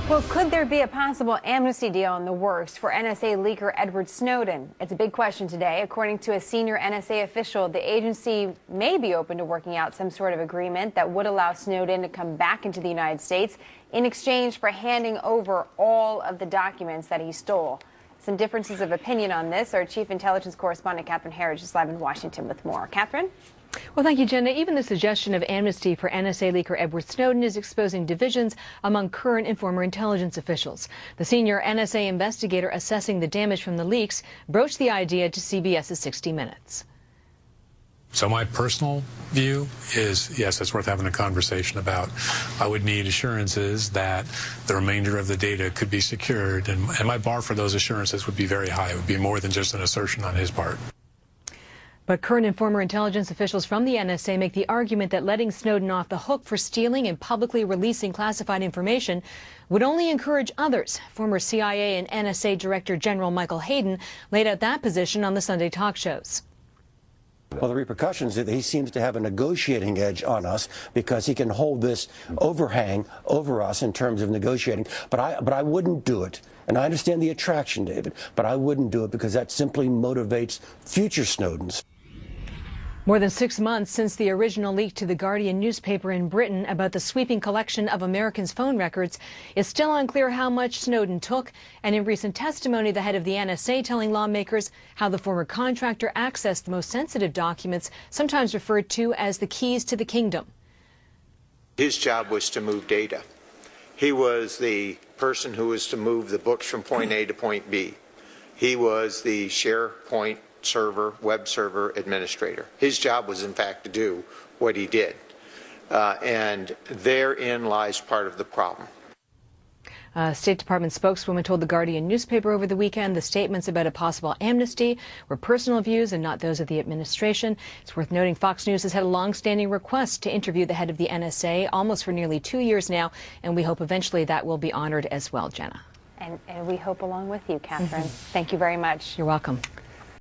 Well, could there be a possible amnesty deal in the works for NSA leaker Edward Snowden? It's a big question today. According to a senior NSA official, the agency may be open to working out some sort of agreement that would allow Snowden to come back into the United States in exchange for handing over all of the documents that he stole. Some differences of opinion on this. Our chief intelligence correspondent, Catherine Herridge, is live in Washington with more. Catherine? Well, thank you, Jenna. Even the suggestion of amnesty for NSA leaker Edward Snowden is exposing divisions among current and former intelligence officials. The senior NSA investigator assessing the damage from the leaks broached the idea to CBS's 60 Minutes. So my personal view is, yes, it's worth having a conversation about. I would need assurances that the remainder of the data could be secured, and my bar for those assurances would be very high. It would be more than just an assertion on his part. But current and former intelligence officials from the NSA make the argument that letting Snowden off the hook for stealing and publicly releasing classified information would only encourage others. Former CIA and NSA Director General Michael Hayden laid out that position on the Sunday talk shows. Well, the repercussions are that he seems to have a negotiating edge on us because he can hold this overhang over us in terms of negotiating. But I wouldn't do it. And I understand the attraction, David, but I wouldn't do it because that simply motivates future Snowdens. More than 6 months since the original leak to the Guardian newspaper in Britain about the sweeping collection of Americans' phone records, it's still unclear how much Snowden took. And in recent testimony, the head of the NSA telling lawmakers how the former contractor accessed the most sensitive documents, sometimes referred to as the keys to the kingdom. His job was to move data. He was the person who was to move the books from point A to point B. He was the SharePoint server, web server administrator. His job was, in fact, to do what he did. And therein lies part of the problem. State Department spokeswoman told the Guardian newspaper over the weekend the statements about a possible amnesty were personal views and not those of the administration. It's worth noting Fox News has had a long-standing request to interview the head of the NSA almost for nearly 2 years now, and we hope eventually that will be honored as well, Jenna. And we hope along with you, Catherine. Thank you very much. You're welcome.